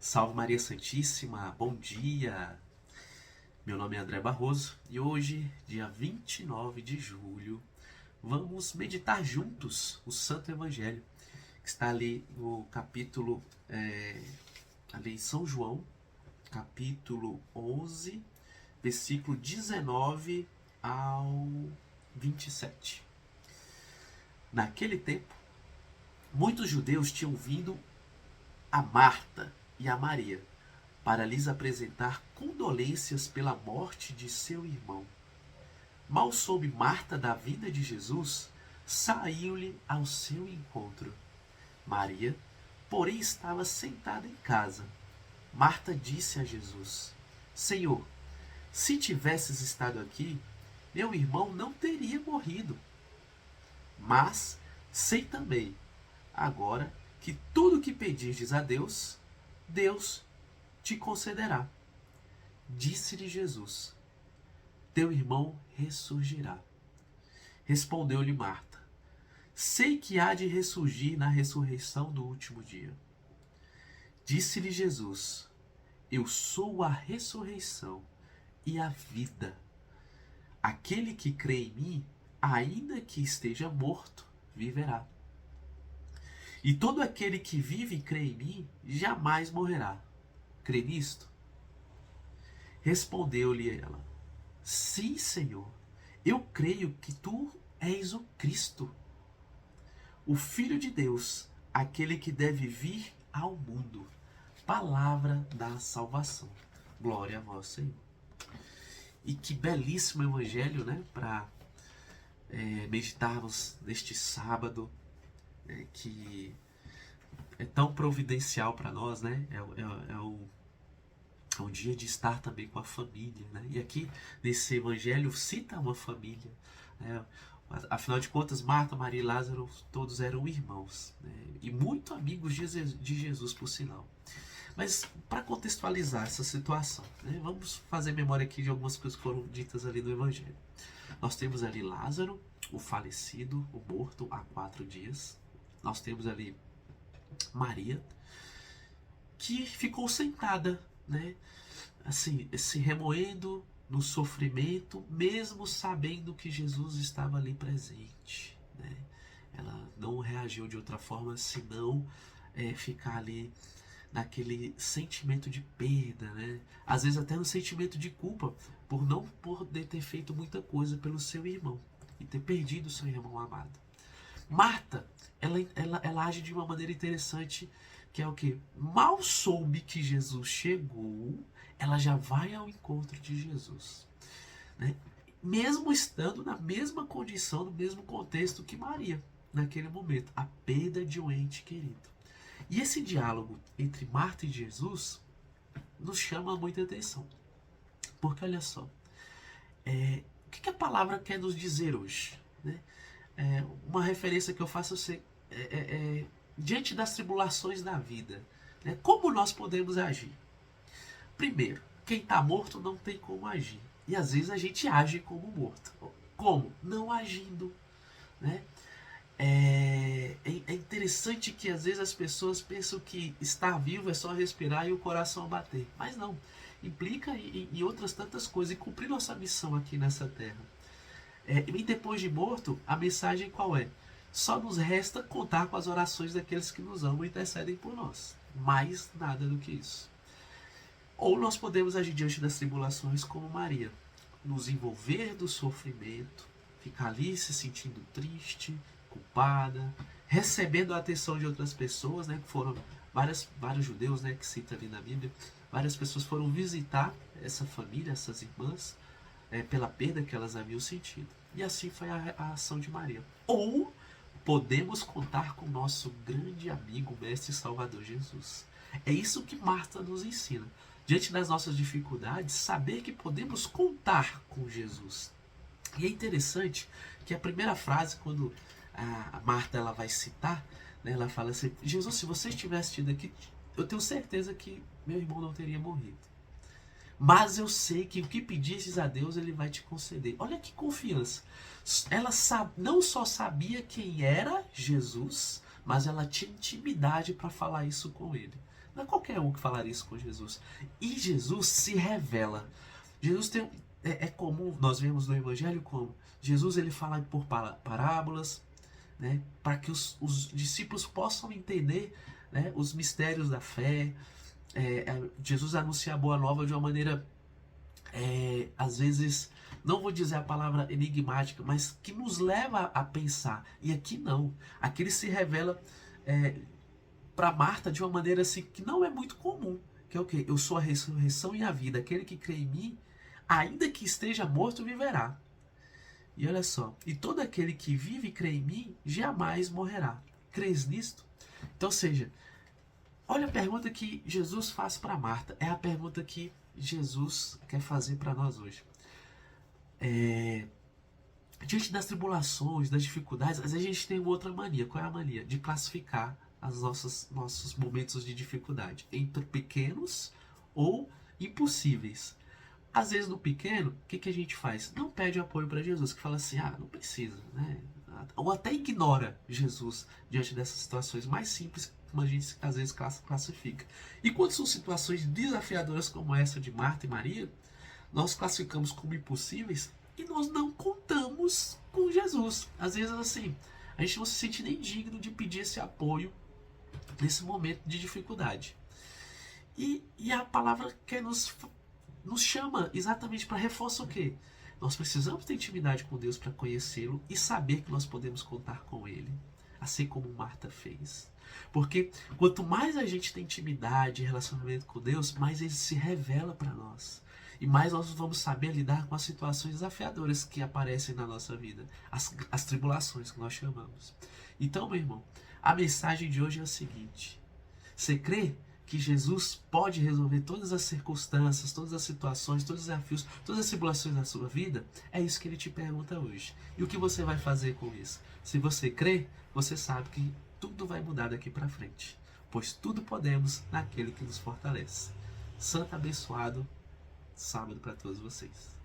Salve Maria Santíssima, bom dia! Meu nome é André Barroso e hoje, dia 29 de julho, vamos meditar juntos o Santo Evangelho, que está ali no capítulo, ali em São João, capítulo 11, versículo 19 ao 27. Naquele tempo, muitos judeus tinham vindo a Marta e a Maria para lhes apresentar condolências pela morte de seu irmão. Mal soube Marta da vinda de Jesus, saiu-lhe ao seu encontro. Maria, porém, estava sentada em casa. Marta disse a Jesus: Senhor, se tivesses estado aqui, meu irmão não teria morrido. Mas sei também, agora, que tudo o que pedirdes a Deus, Deus te concederá. Disse-lhe Jesus: Teu irmão ressurgirá. Respondeu-lhe Marta: Sei que há de ressurgir na ressurreição do último dia. Disse-lhe Jesus: Eu sou a ressurreição e a vida. Aquele que crê em mim, ainda que esteja morto, viverá. E todo aquele que vive e crê em mim, jamais morrerá. Crê nisto? Respondeu-lhe ela: Sim, Senhor, eu creio que tu és o Cristo, o Filho de Deus, aquele que deve vir ao mundo. Palavra da salvação. Glória a vós, Senhor. E que belíssimo evangelho, né? Para meditarmos neste sábado, que é tão providencial para nós, né? É um dia de estar também com a família, né? E aqui, nesse evangelho, cita uma família, né? Afinal de contas, Marta, Maria e Lázaro, todos eram irmãos, né? E muito amigos de Jesus, por sinal. Mas, para contextualizar essa situação, né? Vamos fazer memória aqui de algumas coisas que foram ditas ali no evangelho. Nós temos ali Lázaro, o falecido, o morto há 4 dias. Nós temos ali Maria, que ficou sentada, né? Assim, se remoendo no sofrimento, mesmo sabendo que Jesus estava ali presente, né? Ela não reagiu de outra forma senão ficar ali naquele sentimento de perda, né? Às vezes até no sentimento de culpa por não poder ter feito muita coisa pelo seu irmão e ter perdido o seu irmão amado. Marta, ela age de uma maneira interessante, que é o que? Mal soube que Jesus chegou, ela já vai ao encontro de Jesus, né? Mesmo estando na mesma condição, no mesmo contexto que Maria, naquele momento, a perda de um ente querido. E esse diálogo entre Marta e Jesus nos chama muita atenção, porque olha só, o que a palavra quer nos dizer hoje, né? Uma referência que eu faço diante das tribulações da vida, né? Como nós podemos agir? Primeiro, quem está morto não tem como agir. E às vezes a gente age como morto. Como? Não agindo, né? É interessante que às vezes as pessoas pensam que estar vivo é só respirar e o coração bater. Mas não. Implica em outras tantas coisas. E cumprir nossa missão aqui nessa terra. E depois de morto, a mensagem qual é? Só nos resta contar com as orações daqueles que nos amam e intercedem por nós. Mais nada do que isso. Ou nós podemos agir diante das tribulações como Maria. Nos envolver do sofrimento, ficar ali se sentindo triste, culpada, recebendo a atenção de outras pessoas, né? Que foram vários judeus, né? Que cita ali na Bíblia. Várias pessoas foram visitar essa família, essas irmãs, pela perda que elas haviam sentido. E assim foi a ação de Maria. Ou podemos contar com o nosso grande amigo, mestre e salvador Jesus. É isso que Marta nos ensina. Diante das nossas dificuldades, saber que podemos contar com Jesus. E é interessante que a primeira frase, quando a Marta ela vai citar, né, ela fala assim: Jesus, se você estivesse tido aqui, eu tenho certeza que meu irmão não teria morrido. Mas eu sei que o que pedisses a Deus, Ele vai te conceder. Olha que confiança. Ela não só sabia quem era Jesus, mas ela tinha intimidade para falar isso com Ele. Não é qualquer um que falaria isso com Jesus. E Jesus se revela. Jesus tem, é comum, nós vemos no Evangelho como Jesus ele fala por parábolas, né, para que os discípulos possam entender, né, os mistérios da fé. Jesus anuncia a boa nova de uma maneira, às vezes, não vou dizer a palavra enigmática, mas que nos leva a pensar. E aqui não. Aqui ele se revela para Marta de uma maneira assim que não é muito comum. Que é o quê? Eu sou a ressurreição e a vida. Aquele que crê em mim, ainda que esteja morto, viverá. E olha só, e todo aquele que vive e crê em mim, jamais morrerá. Crês nisto? Então, ou seja, olha a pergunta que Jesus faz para Marta. É a pergunta que Jesus quer fazer para nós hoje. Diante das tribulações, das dificuldades, às vezes a gente tem uma outra mania. Qual é a mania? De classificar nossos momentos de dificuldade entre pequenos ou impossíveis. Às vezes no pequeno, o que a gente faz? Não pede apoio para Jesus, que fala assim, não precisa, né? Ou até ignora Jesus diante dessas situações mais simples, como a gente às vezes classifica. E quando são situações desafiadoras como essa de Marta e Maria, nós classificamos como impossíveis e nós não contamos com Jesus. Às vezes assim, a gente não se sente nem digno de pedir esse apoio nesse momento de dificuldade. E a palavra quer nos chama exatamente para reforçar o quê? Nós precisamos ter intimidade com Deus para conhecê-lo e saber que nós podemos contar com Ele, assim como Marta fez. Porque quanto mais a gente tem intimidade e relacionamento com Deus, mais Ele se revela para nós. E mais nós vamos saber lidar com as situações desafiadoras que aparecem na nossa vida, as tribulações que nós chamamos. Então, meu irmão, a mensagem de hoje é a seguinte: você crê que Jesus pode resolver todas as circunstâncias, todas as situações, todos os desafios, todas as tribulações da sua vida? É isso que ele te pergunta hoje. E o que você vai fazer com isso? Se você crê, você sabe que tudo vai mudar daqui para frente, pois tudo podemos naquele que nos fortalece. Santo abençoado sábado para todos vocês.